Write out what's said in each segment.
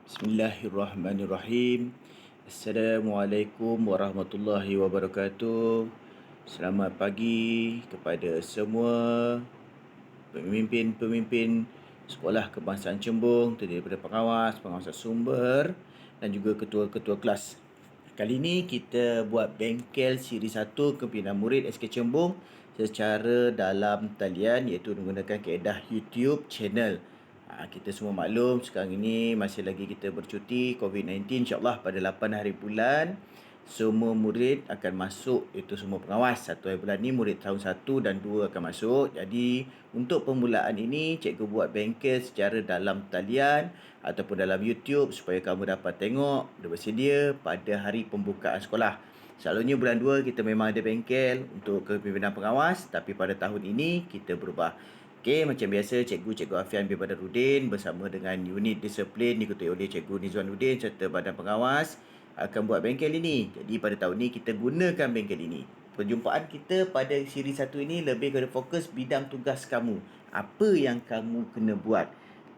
Bismillahirrahmanirrahim. Assalamualaikum warahmatullahi wabarakatuh. Selamat pagi kepada semua pemimpin-pemimpin Sekolah Kebangsaan Chembung, terdiri daripada pengawas, pengawas sumber dan juga ketua-ketua kelas. Kali ini kita buat bengkel siri 1 kepimpinan murid SK Chembung secara dalam talian, iaitu menggunakan kaedah YouTube channel. Kita semua maklum sekarang ini masih lagi kita bercuti COVID-19. InsyaAllah pada 8 hari bulan semua murid akan masuk, itu semua pengawas. 1 hari bulan ni murid tahun 1 dan 2 akan masuk. Jadi untuk permulaan ini cikgu buat bengkel secara dalam talian ataupun dalam YouTube supaya kamu dapat tengok dah bersedia pada hari pembukaan sekolah. Selalunya bulan 2 kita memang ada bengkel untuk kepimpinan pengawas, tapi pada tahun ini kita berubah. Okey, macam biasa Cikgu Afian bin Badarudin bersama dengan unit disiplin diketuai oleh Cikgu Nizwanuddin serta badan pengawas akan buat bengkel ini. Jadi pada tahun ini kita gunakan bengkel ini. Perjumpaan kita pada siri 1 ini lebih kepada fokus bidang tugas kamu. Apa yang kamu kena buat.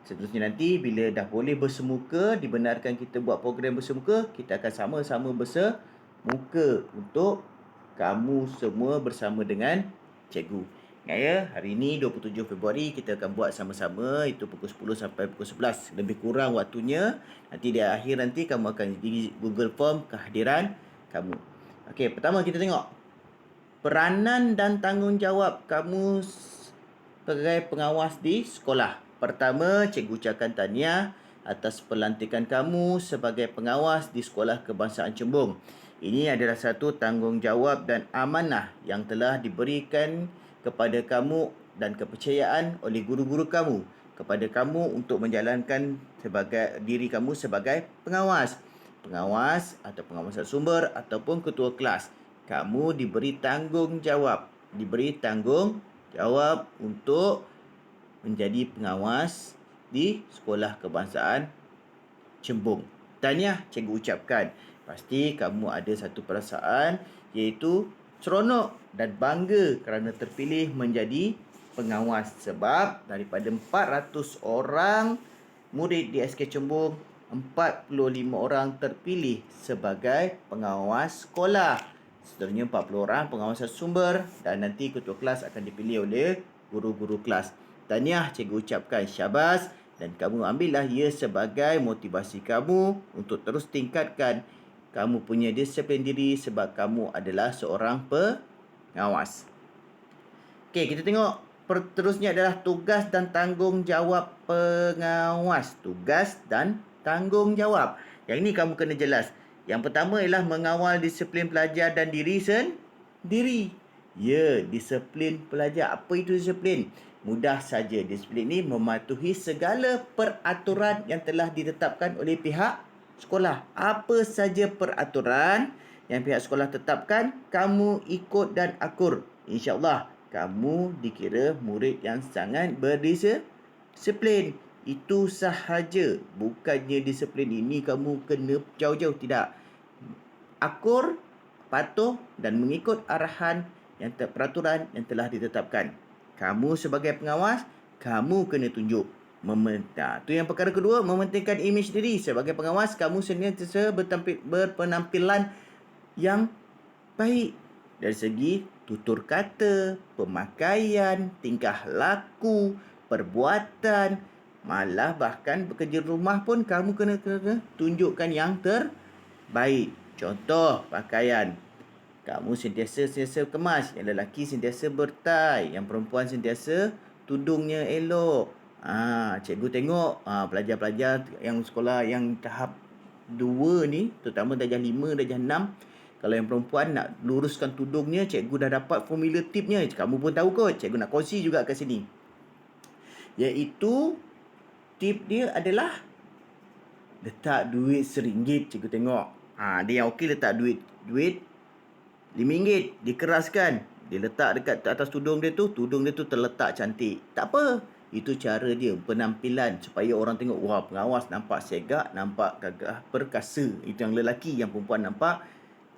Seterusnya nanti bila dah boleh bersemuka, dibenarkan kita buat program bersemuka, kita akan sama-sama bersemuka untuk kamu semua bersama dengan cikgu. Ingat ya, hari ini 27 Februari kita akan buat sama-sama, itu pukul 10 sampai pukul 11. Lebih kurang waktunya. Nanti di akhir nanti kamu akan di Google Form kehadiran kamu. Okey, pertama kita tengok peranan dan tanggungjawab kamu sebagai pengawas di sekolah. Pertama, cikgu ucapkan tahniah atas pelantikan kamu sebagai pengawas di Sekolah Kebangsaan Chembung. Ini adalah satu tanggungjawab dan amanah yang telah diberikan kepada kamu dan kepercayaan oleh guru-guru kamu kepada kamu untuk menjalankan sebagai diri kamu sebagai pengawas atau pengawas sumber ataupun ketua kelas. Kamu diberi tanggungjawab untuk menjadi pengawas di Sekolah Kebangsaan Chembung. Tahniah cikgu ucapkan. Pasti kamu ada satu perasaan iaitu seronok dan bangga kerana terpilih menjadi pengawas, sebab daripada 400 orang murid di SK Chembung, 45 orang terpilih sebagai pengawas sekolah. Seterusnya 40 orang pengawas sumber dan nanti ketua kelas akan dipilih oleh guru-guru kelas. Tahniah cikgu ucapkan, syabas, dan kamu ambillah ia sebagai motivasi kamu untuk terus tingkatkan kamu punya disiplin diri sebab kamu adalah seorang pengawas. Okey, kita tengok terusnya adalah tugas dan tanggungjawab pengawas. Tugas dan tanggungjawab. Yang ini kamu kena jelas. Yang pertama ialah mengawal disiplin pelajar dan diri sendiri. Ya, disiplin pelajar. Apa itu disiplin? Mudah saja. Disiplin ini mematuhi segala peraturan yang telah ditetapkan oleh pihak sekolah. Apa saja peraturan yang pihak sekolah tetapkan, kamu ikut dan akur. InsyaAllah, kamu dikira murid yang sangat berdisiplin. Itu sahaja. Bukannya disiplin ini kamu kena jauh-jauh. Tidak. Akur, patuh dan mengikut arahan yang peraturan yang telah ditetapkan. Kamu sebagai pengawas, kamu kena tunjuk. Itu yang perkara kedua, mementingkan imej diri. Sebagai pengawas, kamu sentiasa berpenampilan yang baik dari segi tutur kata, pemakaian, tingkah laku, perbuatan, malah bahkan bekerja rumah pun kamu kena tunjukkan yang terbaik. Contoh pakaian, kamu sentiasa kemas. Yang lelaki sentiasa bertai, yang perempuan sentiasa tudungnya elok. Cikgu tengok pelajar-pelajar yang sekolah yang tahap 2 ni, terutama darjah 5, darjah 6, kalau yang perempuan nak luruskan tudungnya, cikgu dah dapat formula tipnya. Kamu pun tahu kot, cikgu nak kongsi juga kat sini. Iaitu tip dia adalah letak duit RM1, cikgu tengok. Dia yang okey letak duit RM5, dikeraskan. Dia letak dekat atas tudung dia tu terletak cantik. Tak apa. Itu cara dia, penampilan supaya orang tengok, wah pengawas nampak segak, nampak gagah perkasa. Itu yang lelaki, yang perempuan nampak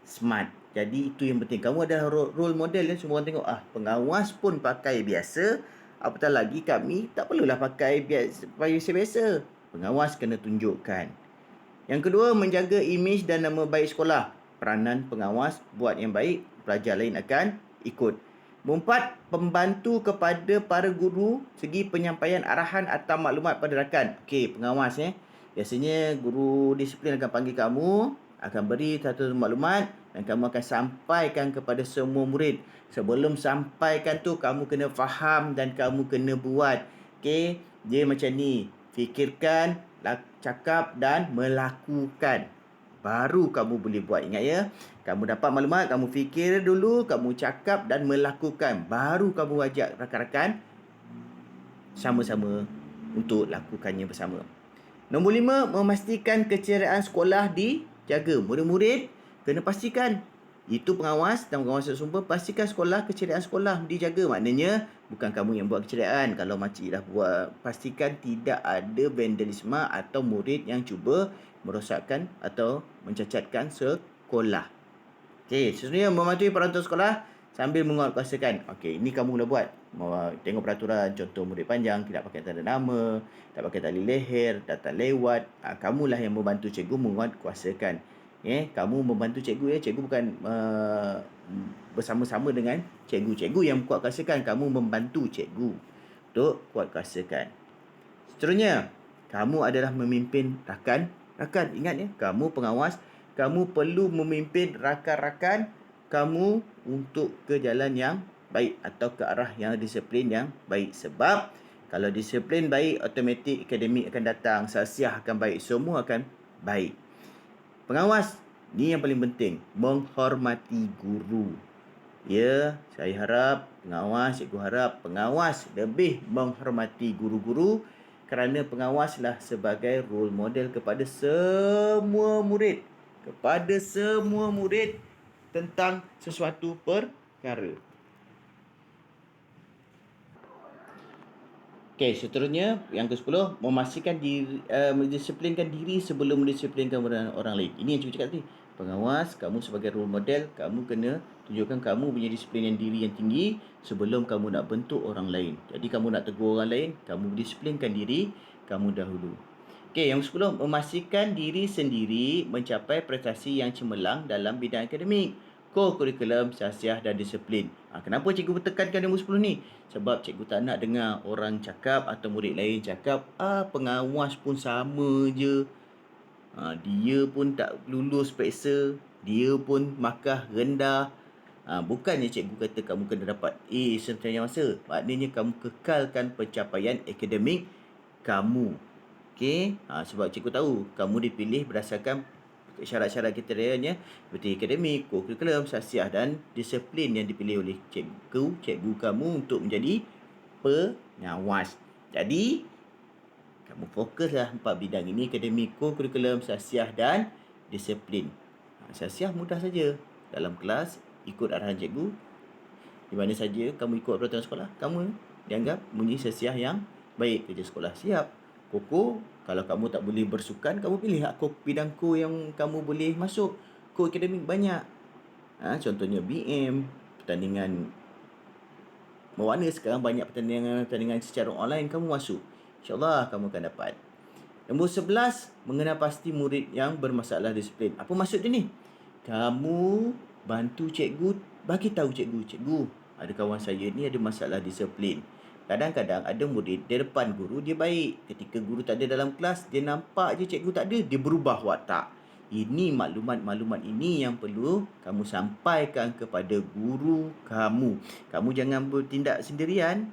smart. Jadi itu yang penting. Kamu adalah role model yang semua orang tengok, pengawas pun pakai biasa, apatah lagi kami tak perlulah pakai biasa. Pengawas kena tunjukkan. Yang kedua, menjaga imej dan nama baik sekolah. Peranan pengawas buat yang baik, pelajar lain akan ikut. Empat, pembantu kepada para guru segi penyampaian arahan atau maklumat pada rakan. Okey, pengawas biasanya guru disiplin akan panggil kamu, akan beri satu maklumat dan kamu akan sampaikan kepada semua murid. Sebelum sampaikan tu, kamu kena faham dan kamu kena buat. Okey, dia macam ni. Fikirkan, cakap dan melakukan. Baru kamu boleh buat. Ingat ya. Kamu dapat maklumat, kamu fikir dulu, kamu cakap dan melakukan. Baru kamu ajak rakan-rakan sama-sama untuk lakukannya bersama. Nombor 5, memastikan keceriaan sekolah dijaga. Murid-murid kena pastikan. Itu pengawas dan pengawas sumber, pastikan sekolah, keceriaan sekolah dijaga. Maknanya bukan kamu yang buat keceriaan. Kalau makcik dah buat, pastikan tidak ada vandalisme atau murid yang cuba merosakkan atau mencacatkan sekolah. Okey, seterusnya mematuhi peraturan sekolah sambil menguatkuasakan. Okey, ini kamu mula buat. Tengok peraturan, contoh murid panjang, tidak pakai tanda nama, tak pakai tali leher, datang lewat. Kamulah yang membantu cikgu menguatkuasakan. Kamu membantu cikgu cikgu bukan bersama-sama dengan cikgu. Cikgu yang kuatkuasakan, kamu membantu cikgu untuk kuatkuasakan. Seterusnya, kamu adalah memimpin rakan-rakan. Ingat ya, kamu pengawas, kamu perlu memimpin rakan-rakan kamu untuk ke jalan yang baik atau ke arah yang disiplin yang baik. Sebab kalau disiplin baik, automatik akademik akan datang, sasiah akan baik, semua akan baik. Pengawas, ni yang paling penting, menghormati guru. Ya, saya harap cikgu harap pengawas lebih menghormati guru-guru kerana pengawaslah sebagai role model kepada semua murid. Kepada semua murid tentang sesuatu perkara. Okey, seterusnya yang ke-10, memastikan diri, mendisiplinkan diri sebelum mendisiplinkan orang lain. Ini yang cikgu cakap tadi. Pengawas, kamu sebagai role model, kamu kena tunjukkan kamu punya disiplin diri yang tinggi sebelum kamu nak bentuk orang lain. Jadi kamu nak tegur orang lain, kamu disiplinkan diri kamu dahulu. Okey, yang 10, memastikan diri sendiri mencapai prestasi yang cemerlang dalam bidang akademik, kurikulum, sasiah dan disiplin. Kenapa cikgu bertekankan nombor 10 ni? Sebab cikgu tak nak dengar orang cakap atau murid lain cakap, pengawas pun sama je. Dia pun tak lulus periksa, dia pun markah rendah. Bukannya cikgu kata kamu kena dapat A sepanjang masa. Maknanya kamu kekalkan pencapaian akademik kamu. Okey, sebab cikgu tahu kamu dipilih berdasarkan syarat-syarat kriterianya seperti akademik, kurikulum, sasiah dan disiplin yang dipilih oleh cikgu kamu untuk menjadi pengawas. Jadi, kamu fokuslah 4 bidang ini, akademik, kurikulum, sasiah dan disiplin. Sasiah mudah saja. Dalam kelas, ikut arahan cikgu. Di mana saja kamu ikut peraturan sekolah, kamu dianggap menjadi sasiah yang baik kerja sekolah. Siap. Koko, kalau kamu tak boleh bersukan, kamu pilih bidang yang kamu boleh masuk. Akademik banyak. Contohnya BM, pertandingan mewarna, sekarang banyak pertandingan secara online, kamu masuk. InsyaAllah kamu akan dapat. Nombor 11, mengenal pasti murid yang bermasalah disiplin. Apa maksud dia ni? Kamu bantu cikgu, bagi tahu cikgu, ada kawan saya ni ada masalah disiplin. Kadang-kadang ada murid di depan guru dia baik. Ketika guru tak ada dalam kelas, dia nampak je cikgu tak ada, dia berubah watak. Ini maklumat-maklumat ini yang perlu kamu sampaikan kepada guru kamu. Kamu jangan bertindak sendirian.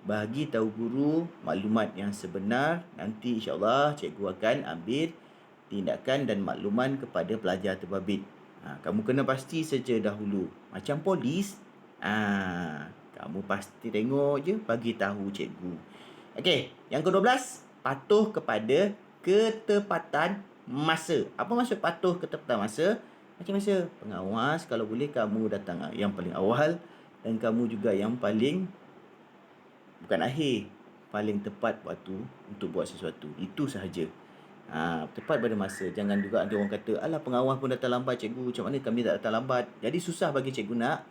Bagi tahu guru maklumat yang sebenar. Nanti insya-Allah cikgu akan ambil tindakan dan makluman kepada pelajar terbabit. Kamu kena pasti saja dahulu. Macam polis. Kamu pasti tengok je, bagi tahu cikgu. Okey, yang ke-12, patuh kepada ketepatan masa. Apa maksud patuh ketepatan masa? Macam masa pengawas, kalau boleh kamu datang yang paling awal dan kamu juga yang paling bukan akhir, paling tepat waktu untuk buat sesuatu. Itu sahaja. Tepat pada masa. Jangan juga ada orang kata, alah pengawas pun datang lambat cikgu, macam mana kami tak datang lambat. Jadi susah bagi cikgu nak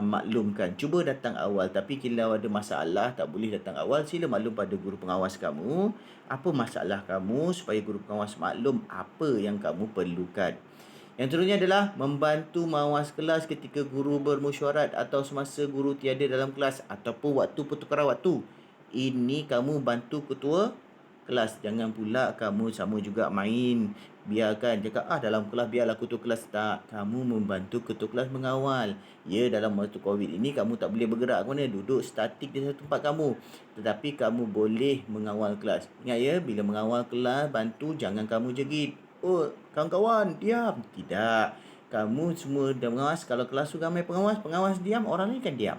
maklumkan. Cuba datang awal. Tapi kalau ada masalah tak boleh datang awal, sila maklum pada guru pengawas kamu. Apa masalah kamu supaya guru pengawas maklum apa yang kamu perlukan. Yang seterusnya adalah membantu mawas kelas ketika guru bermesyuarat atau semasa guru tiada dalam kelas ataupun waktu pertukaran waktu. Ini kamu bantu ketua kelas. Jangan pula kamu sama juga main. Biarkan cakap dalam kelas biarlah ketua kelas. Tak, kamu membantu ketua kelas mengawal. Ya, dalam waktu COVID ini kamu tak boleh bergerak ke mana, duduk statik di satu tempat kamu. Tetapi kamu boleh mengawal kelas. Ingat ya, bila mengawal kelas, bantu jangan kamu jerit. Oh, kawan-kawan, diam. Tidak. Kamu semua dah pengawas. Kalau kelas tu ramai pengawas, pengawas diam, orang lain kan diam.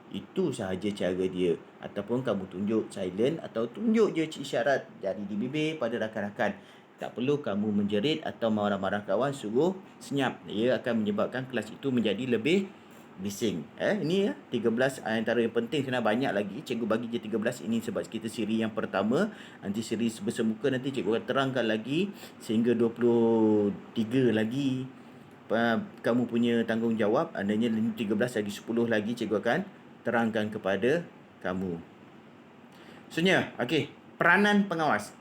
Itu sahaja cara dia. Ataupun kamu tunjuk silent atau tunjuk je isyarat jari di bibir pada rakan-rakan. Tak perlu kamu menjerit atau marah-marah kawan, suruh senyap. Ia akan menyebabkan kelas itu menjadi lebih bising. Ini 13 antara yang penting. Sebenarnya banyak lagi. Cikgu bagi je 13. Ini sebab kita siri yang pertama. Nanti siri bersemuka nanti cikgu akan terangkan lagi sehingga 23 lagi kamu punya tanggungjawab. Adanya 13 lagi 10 lagi cikgu akan terangkan kepada kamu. Seterusnya, okey, peranan pengawas.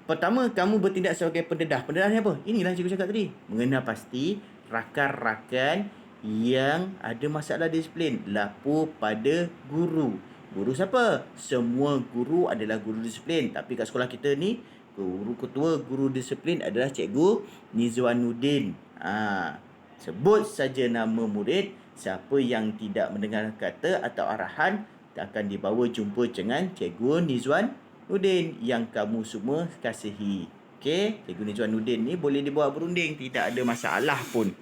Pertama, kamu bertindak sebagai pendedah. Pendedah ni apa? Inilah cikgu cakap tadi. Mengenal pasti rakan-rakan yang ada masalah disiplin. Lapor pada guru. Guru siapa? Semua guru adalah guru disiplin. Tapi kat sekolah kita ni, ketua guru disiplin adalah Cikgu Nizwanuddin. Sebut saja nama murid. Siapa yang tidak mendengar kata atau arahan akan dibawa jumpa dengan Cikgu Nizwanuddin yang kamu semua kasihi. Okey, Cikgu Nizwanuddin ni boleh dibawa berunding, tidak ada masalah pun.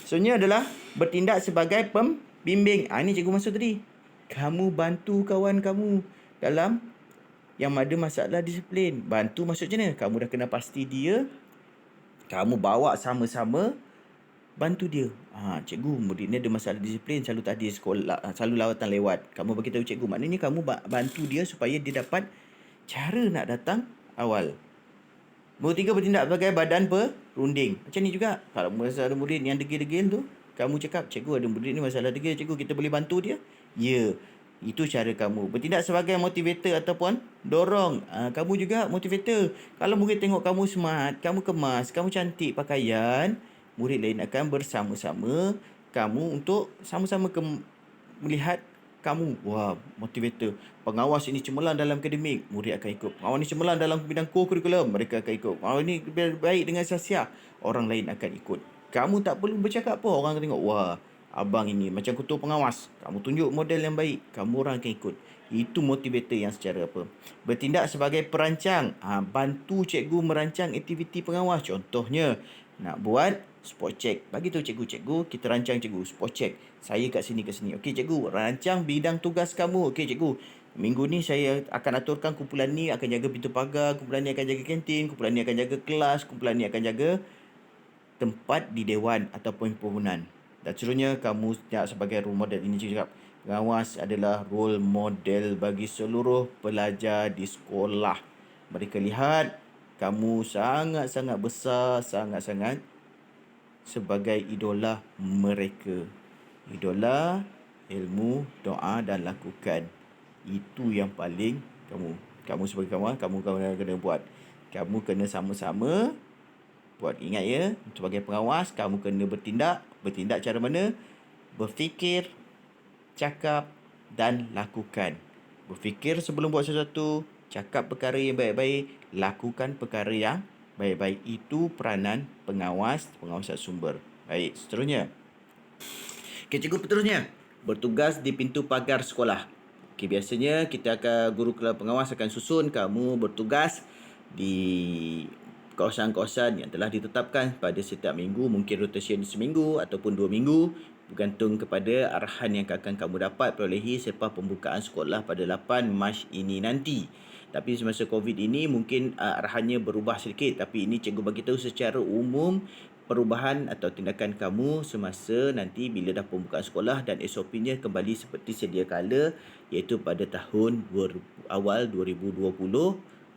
Seterusnya adalah bertindak sebagai pembimbing. Ini cikgu maksud tadi. Kamu bantu kawan kamu dalam yang ada masalah disiplin. Bantu maksudnya kamu dah kena pasti dia, kamu bawa sama-sama bantu dia. Cikgu, murid ni ada masalah disiplin, selalu tak ada sekolah, selalu lawatan lewat. Kamu bagi tahu cikgu, maknanya kamu bantu dia supaya dia dapat cara nak datang awal. Nombor 3, bertindak sebagai badan perunding. Macam ni juga. Kalau masalah murid yang degil-degil tu, kamu cakap, cikgu ada murid ni masalah degil, cikgu kita boleh bantu dia? Ya. Itu cara kamu. Bertindak sebagai motivator ataupun dorong. Kamu juga motivator. Kalau murid tengok kamu smart, kamu kemas, kamu cantik pakaian, murid lain akan bersama-sama kamu untuk sama-sama melihat kamu. Wah, motivator. Pengawas ini cemerlang dalam akademik, murid akan ikut. Pengawas ini cemerlang dalam bidang co-curriculum, mereka akan ikut. Pengawas ini baik dengan sasiah, orang lain akan ikut. Kamu tak perlu bercakap apa, orang akan tengok, wah, abang ini macam ketua pengawas. Kamu tunjuk model yang baik, kamu orang akan ikut. Itu motivator yang secara apa? Bertindak sebagai perancang. Bantu cikgu merancang aktiviti pengawas. Contohnya, nak buat spot check. Bagi tahu cikgu, kita rancang cikgu, spot check. Saya kat sini. Okey cikgu, rancang bidang tugas kamu. Okey cikgu, minggu ni saya akan aturkan kumpulan ni akan jaga pintu pagar, kumpulan ni akan jaga kantin, kumpulan ni akan jaga kelas, kumpulan ni akan jaga tempat di dewan ataupun perhimpunan. Dan seterusnya, kamu sebagai role model. Ini cikgu cakap, pengawas adalah role model bagi seluruh pelajar di sekolah. Mereka lihat kamu sangat-sangat besar, sangat-sangat sebagai idola mereka. Idola, ilmu, doa dan lakukan. Itu yang paling kamu sebagai kawan, kamu kena buat. Kamu kena sama-sama buat. Ingat ya, sebagai pengawas, kamu kena bertindak. Bertindak cara mana? Berfikir, cakap dan lakukan. Berfikir sebelum buat sesuatu, cakap perkara yang baik-baik, lakukan perkara yang baik-baik. Itu peranan pengawas sumber. Baik, seterusnya. Okey, cikgu seterusnya. Bertugas di pintu pagar sekolah. Okey, biasanya guru pengawas akan susun kamu bertugas di kawasan-kawasan yang telah ditetapkan pada setiap minggu. Mungkin rotation seminggu ataupun 2 minggu. Bergantung kepada arahan yang akan kamu dapat perolehi selepas pembukaan sekolah pada 8 Mac ini nanti. Tapi semasa COVID ini mungkin arahannya berubah sedikit. Tapi ini cikgu bagi tahu secara umum perubahan atau tindakan kamu semasa nanti bila dah pembukaan sekolah, dan SOP-nya kembali seperti sedia kala, iaitu pada tahun awal 2020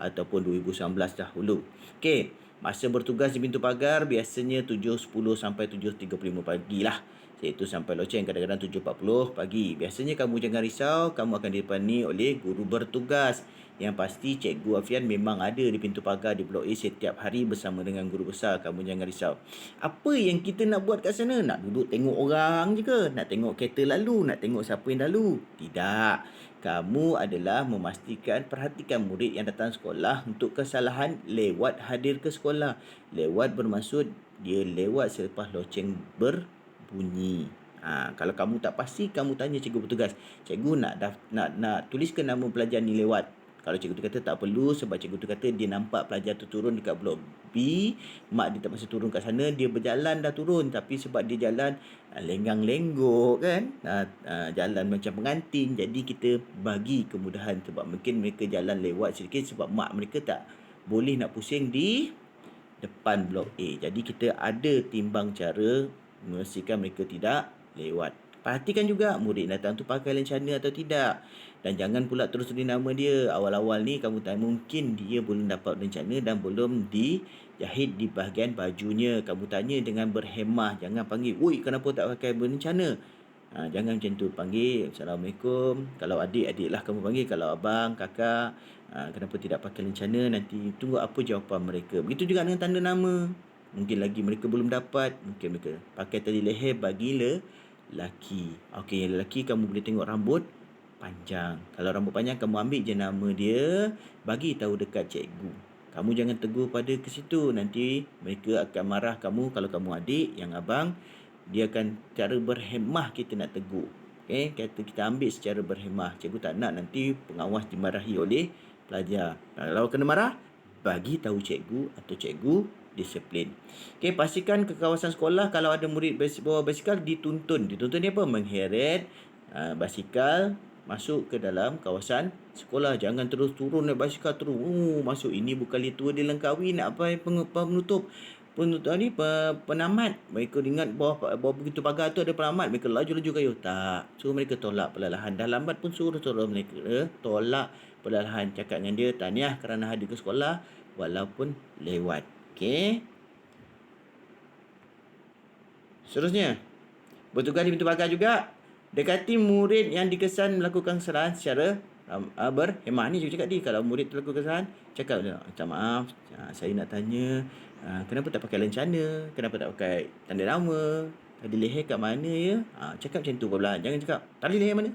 ataupun 2019 dahulu. Okey, masa bertugas di pintu pagar biasanya 7.10 sampai 7.35 pagi lah. Iaitu sampai loceng kadang-kadang 7.40 pagi. Biasanya kamu jangan risau, kamu akan ditemani oleh guru bertugas. Yang pasti Cikgu Afian memang ada di pintu pagar di Blok A setiap hari bersama dengan guru besar. Kamu jangan risau. Apa yang kita nak buat kat sana? Nak duduk tengok orang je ke? Nak tengok kereta lalu? Nak tengok siapa yang lalu? Tidak. Kamu adalah memastikan perhatikan murid yang datang sekolah untuk kesalahan lewat hadir ke sekolah. Lewat bermaksud dia lewat selepas loceng berbunyi. Kalau kamu tak pasti, kamu tanya cikgu bertugas. Cikgu nak tuliskan nama pelajar ni lewat. Kalau cikgu tu kata tak perlu sebab cikgu tu kata dia nampak pelajar tu turun dekat blok B, mak dia tak masa turun kat sana, dia berjalan dah turun tapi sebab dia jalan lenggang-lenggok kan, jalan macam pengantin, jadi kita bagi kemudahan sebab mungkin mereka jalan lewat sedikit sebab mak mereka tak boleh nak pusing di depan blok A. Jadi kita ada timbang cara memastikan mereka tidak lewat. Perhatikan juga murid datang tu pakai lencana atau tidak. Dan jangan pula terus tulis nama dia. Awal-awal ni kamu tahu mungkin dia belum dapat lencana dan belum dijahit di bahagian bajunya. Kamu tanya dengan berhemah. Jangan panggil, "Oi, kenapa tak pakai berencana?" Jangan macam tu. Panggil, "Assalamualaikum." Kalau adik lah kamu panggil. Kalau abang, kakak, kenapa tidak pakai lencana? Nanti tunggu apa jawapan mereka. Begitu juga dengan tanda nama. Mungkin lagi mereka belum dapat. Mungkin mereka pakai tali leher bagi lelaki. Okey, lelaki kamu boleh tengok rambut panjang. Kalau rambut panjang, kamu ambil je nama dia, bagi tahu dekat cikgu. Kamu jangan tegur pada ke situ. Nanti mereka akan marah kamu. Kalau kamu adik, yang abang, dia akan cara berhemah kita nak tegur. Okay? Kita ambil secara berhemah. Cikgu tak nak nanti pengawas dimarahi oleh pelajar. Kalau kena marah, bagi tahu cikgu atau cikgu disiplin. Okay, pastikan ke kawasan sekolah kalau ada murid bawa basikal dituntun. Dituntun ni apa? Mengheret basikal masuk ke dalam kawasan sekolah. Jangan terus turun naik basikal terus masuk. Ini bukan litua dia lengkawi nak apa penutup ni penamat. Mereka ingat bawah begitu pagar tu ada penamat, mereka laju-laju kayu. Tak, suruh mereka tolak perlahan. Dah lambat pun suruh mereka tolak perlahan. Cakap dengan dia, "Tahniah kerana hadir ke sekolah walaupun lewat." Okey. Seterusnya, bertugas di pintu pagar juga. Dekati murid yang dikesan melakukan kesalahan secara berhemah. Ni juga cakap dia, kalau murid tu lakukan kesalahan, cakap dia, "Minta maaf, saya nak tanya, kenapa tak pakai lencana? Kenapa tak pakai tanda nama? Tali leher kat mana ya?" Cakap macam tu perlahan. Jangan cakap, "Tali leher mana?"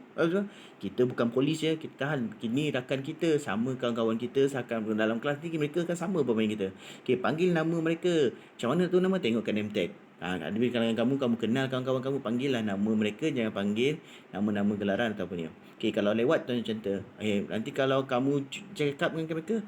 Kita bukan polis ya, kita tahan. Kini rakan kita, sama kawan-kawan kita, sahakan dalam kelas ni mereka kan sama bermain kita. Okey, panggil nama mereka. Macam mana tu nama? Tengokkan name tag. Ada di kalangan kamu kenal kawan-kawan kamu, panggillah nama mereka, jangan panggil nama-nama gelaran ataupun ni. Okey, kalau lewat tu macam tu. Nanti kalau kamu cakap dengan mereka,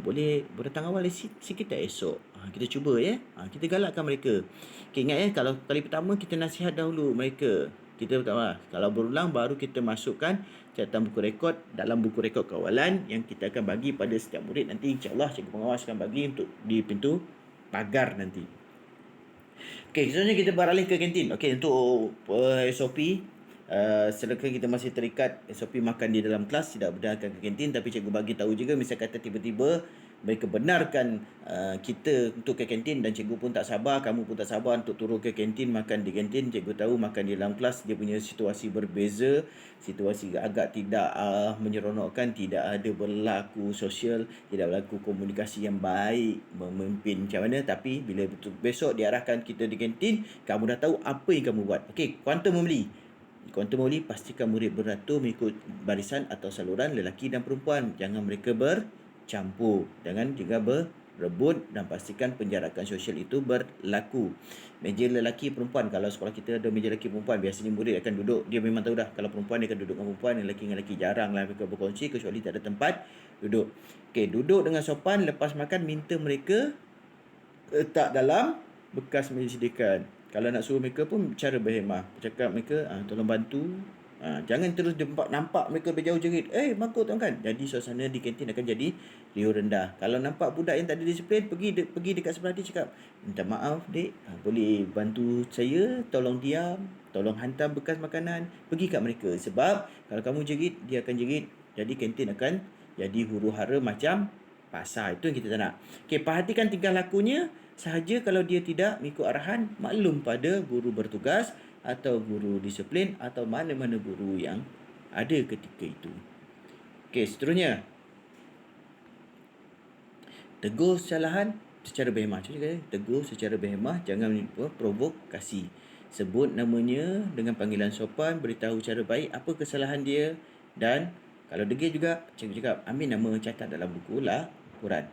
boleh datang awal sikit tak esok? Kita cuba ya. Kita galakkan mereka. Okey, ingat ya, kalau kali pertama kita nasihat dahulu mereka. Kita pertama, kalau berulang baru kita masukkan catatan buku rekod dalam buku rekod kawalan yang kita akan bagi pada setiap murid. Nanti insya-Allah cikgu pengawas akan bagi untuk di pintu pagar nanti. Okey, seterusnya kita beralih ke kantin. Okey, untuk SOP, sedangkan kita masih terikat SOP makan di dalam kelas, tidak berdasarkan ke kantin, tapi cikgu bagi tahu juga, misal kata tiba-tiba mereka benarkan kita untuk ke kantin dan cikgu pun tak sabar, kamu pun tak sabar untuk turun ke kantin, makan di kantin. Cikgu tahu makan di dalam kelas dia punya situasi berbeza, situasi agak tidak menyeronokkan, tidak ada berlaku sosial, tidak berlaku komunikasi yang baik, memimpin macam mana. Tapi bila besok diarahkan kita di kantin, kamu dah tahu apa yang kamu buat. Okey, kuantum membeli. Kuantum membeli, pastikan murid beratur mengikut barisan atau saluran lelaki dan perempuan. Jangan mereka bercampur. Jangan juga berebut dan pastikan penjarakan sosial itu berlaku. Meja lelaki perempuan. Kalau sekolah kita ada meja lelaki perempuan, biasanya murid akan duduk. Dia memang tahu dah. Kalau perempuan dia akan duduk dengan perempuan, lelaki dengan lelaki. Jaranglah mereka berkongsi kecuali tak ada tempat duduk. Okey, duduk dengan sopan. Lepas makan, minta mereka letak dalam bekas meja sediakan. Kalau nak suruh mereka pun cara berhemah. Cakap mereka, "Tolong bantu." Jangan terus nampak mereka berjauh jerit, "Bangkut tuan-kan." Jadi suasana di kantin akan jadi riuh rendah. Kalau nampak budak yang tak ada disiplin, pergi dekat sebelah dia, cakap, "Minta maaf dek, boleh bantu saya, tolong diam, tolong hantar bekas makanan." Pergi kat mereka. Sebab kalau kamu jerit, dia akan jerit. Jadi kantin akan jadi huru-hara macam pasar. Itu yang kita tak nak. Okey, perhatikan tingkah lakunya. Sahaja kalau dia tidak mengikut arahan, maklum pada guru bertugas. atau guru disiplin atau mana-mana guru yang ada ketika itu. Okey, seterusnya. Tegur kesalahan secara berhemah. Contoh kata, tegur secara berhemah, jangan provokasi. Sebut namanya dengan panggilan sopan, beritahu cara baik apa kesalahan dia, dan kalau degil juga, cikgu cakap, ambil nama catat dalam buku laporan.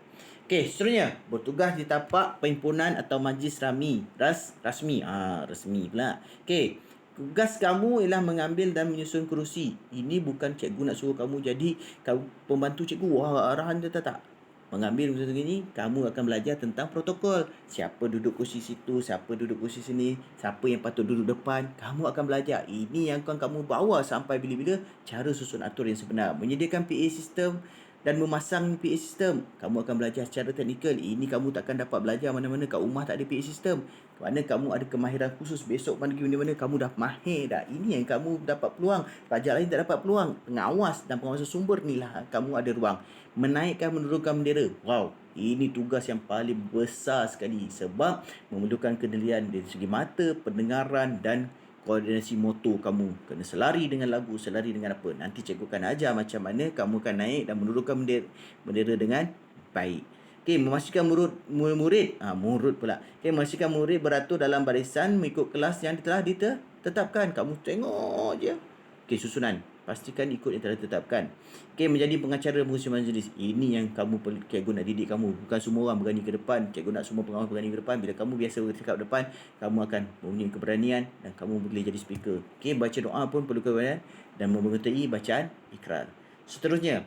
Okey, seterusnya, bertugas di tapak perhimpunan atau majlis rasmi. Resmi pula. Okey, tugas kamu ialah mengambil dan menyusun kerusi. Ini bukan cikgu nak suruh kamu jadi pembantu cikgu. Wah, arahan dia tak. Mengambil sesuatu ini, kamu akan belajar tentang protokol. Siapa duduk kursi situ, siapa duduk kursi sini, siapa yang patut duduk depan. Kamu akan belajar. Ini yang akan kamu bawa sampai bila-bila cara susun atur yang sebenar. Menyediakan PA system dan memasang PA system. Kamu akan belajar secara teknikal. Ini kamu takkan dapat belajar mana-mana kat rumah tak ada PA system. Kerana kamu ada kemahiran khusus. Besok pergi mana-mana kamu dah mahir dah. Ini yang kamu dapat peluang. Pelajar lain tak dapat peluang. Pengawas dan pengawasan sumber ni lah kamu ada ruang. Menaikkan menurunkan bendera. Wow, ini tugas yang paling besar sekali sebab memerlukan kendalian dari segi mata, pendengaran dan koordinasi motor kamu. Kena selari dengan lagu, selari dengan apa. Nanti cikgu akan ajar macam mana kamu akan naik dan menurunkan bendera dengan baik. Okey, memastikan murid pula. Okey, memastikan murid beratur dalam barisan mengikut kelas yang telah ditetapkan. Kamu tengok je. Okey, susunan. Pastikan ikut yang telah ditetapkan. Okey, menjadi pengacara musim majlis. Ini yang cikgu nak didik kamu. Bukan semua orang berani ke depan. Cikgu nak semua pengawas berani ke depan. Bila kamu biasa bercakap depan, kamu akan mempunyai keberanian dan kamu boleh jadi speaker. Okey, baca doa pun perlu keberanian dan menyertai bacaan ikrar. Seterusnya,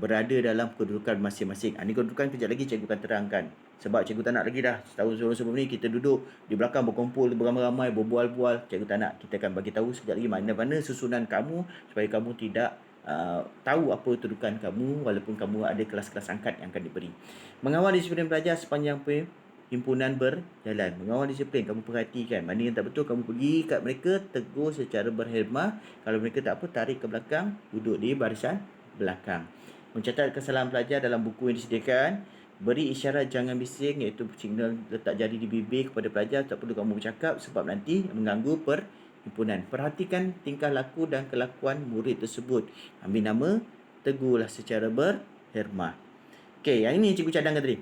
berada dalam kedudukan masing-masing. Ini kedudukan kejap lagi cikgu akan terangkan. Sebab cikgu tak nak lagi dah. Setahun sebelum ni kita duduk di belakang berkumpul beramai-ramai, berbual-bual. Cikgu tak nak. Kita akan bagi tahu sekejap lagi mana-mana susunan kamu supaya kamu tidak tahu apa kedudukan kamu walaupun kamu ada kelas-kelas angkat yang akan diberi. Mengawal disiplin pelajar sepanjang himpunan berjalan. Mengawal disiplin, kamu perhatikan. Mana yang tak betul, kamu pergi kat mereka, tegur secara berhemah. Kalau mereka tak apa, tarik ke belakang, duduk di barisan belakang. Mencatat kesalahan pelajar dalam buku yang disediakan. Beri isyarat jangan bising, iaitu signal letak jari di bibir kepada pelajar. Tak perlu kamu bercakap sebab nanti mengganggu perhimpunan. Perhatikan tingkah laku dan kelakuan murid tersebut. Ambil nama, tegurlah secara berhemah. Okey, yang ini cikgu cadangkan tadi.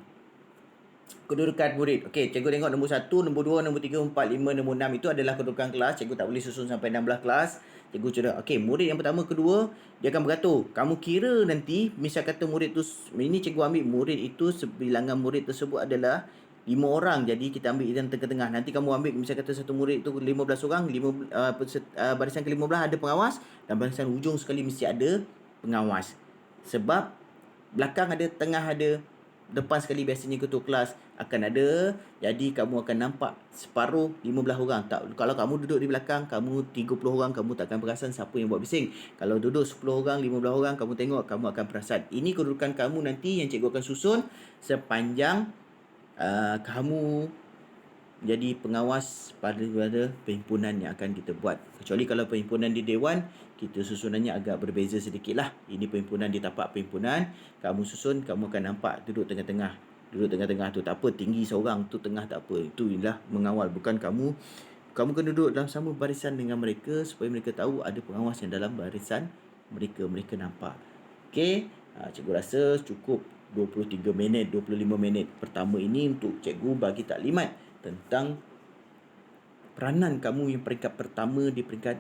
Kedudukan murid. Okey, cikgu tengok nombor 1, nombor 2, nombor 3, 4, 5, nombor 6 itu adalah kedudukan kelas. Cikgu tak boleh susun sampai 16 kelas. Cikgu cerita, okey, murid yang pertama, kedua, dia akan beratur. Kamu kira nanti, misal kata murid tu, ini cikgu ambil murid itu, bilangan murid tersebut adalah 5 orang. Jadi kita ambil yang tengah-tengah. Nanti kamu ambil, misal kata satu murid itu 15 orang, barisan ke-15 ada pengawas dan barisan hujung sekali mesti ada pengawas. Sebab belakang ada, tengah ada, depan sekali biasanya ketua kelas akan ada. Jadi kamu akan nampak separuh 15 orang. Tak, kalau kamu duduk di belakang, kamu 30 orang, kamu takkan perasan siapa yang buat bising. Kalau duduk 10 orang, 15 orang, kamu tengok, kamu akan perasan. Ini kedudukan kamu nanti yang cikgu akan susun sepanjang kamu jadi pengawas pada perhimpunan yang akan kita buat. Kecuali kalau perhimpunan di Dewan, kita susunannya agak berbeza sedikit lah. Ini perhimpunan di tapak perhimpunan. Kamu susun, kamu akan nampak duduk tengah-tengah. Duduk tengah-tengah tu tak apa, tinggi seorang tu tengah tak apa. Itu ialah mengawal. Bukan kamu kena duduk dalam sama barisan dengan mereka supaya mereka tahu ada pengawas yang dalam barisan mereka. Mereka nampak. Okey, cikgu rasa cukup 23 minit, 25 minit pertama ini untuk cikgu bagi taklimat tentang peranan kamu yang peringkat pertama di peringkat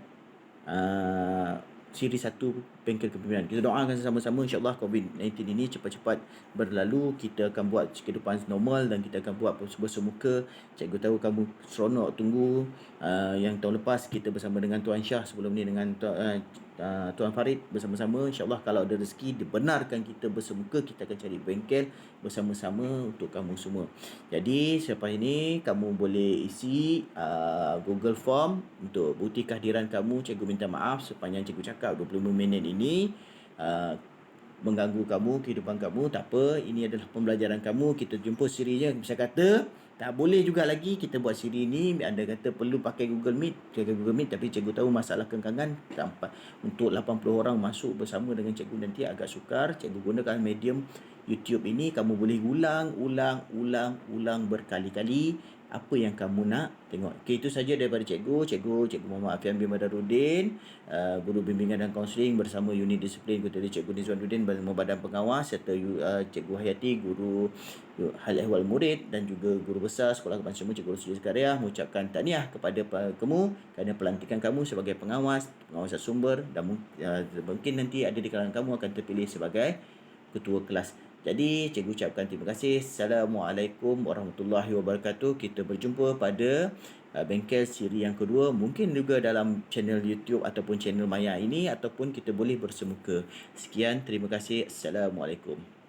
siri 1 bengkel kepimpinan. Kita doakan sama-sama insya-Allah COVID-19 ini cepat-cepat berlalu. Kita akan buat kehidupan normal dan kita akan buat bersemuka. Cikgu tahu kamu seronok tunggu. Yang tahun lepas kita bersama dengan Tuan Syah, sebelum ni dengan Tuan Farid bersama-sama. InsyaAllah kalau ada rezeki dibenarkan kita bersemuka, kita akan cari bengkel bersama-sama untuk kamu semua. Jadi selepas ini kamu boleh isi Google Form untuk bukti kehadiran kamu. Cikgu minta maaf sepanjang cikgu cakap 25 minit ini mengganggu kamu, kehidupan kamu. Tak apa, ini adalah pembelajaran kamu. Kita jumpa siri je. Bisa kata tak boleh juga lagi kita buat siri ni. Anda kata perlu pakai Google Meet, tapi cikgu tahu masalah kengkangan tanpa untuk 80 orang masuk bersama dengan cikgu nanti agak sukar. Cikgu gunakan medium YouTube ini kamu boleh ulang berkali-kali apa yang kamu nak tengok. Okey, itu saja daripada Cikgu Muhammad Afian bin Badarudin, Guru Bimbingan dan Kaunseling bersama Unit Disiplin Ketua Cikgu Nizwanuddin bersama Badan Pengawas serta Cikgu Hayati, Guru Hal Ehwal Murid dan juga Guru Besar Sekolah Kebangsaan Semua Cikgu Rosli Zakaria mengucapkan tahniah kepada kamu kerana pelantikan kamu sebagai pengawas sumber dan mungkin nanti ada di kalangan kamu akan terpilih sebagai ketua kelas. Jadi, cikgu ucapkan terima kasih. Assalamualaikum warahmatullahi wabarakatuh. Kita berjumpa pada bengkel siri yang kedua. Mungkin juga dalam channel YouTube ataupun channel Maya ini ataupun kita boleh bersemuka. Sekian, terima kasih. Assalamualaikum.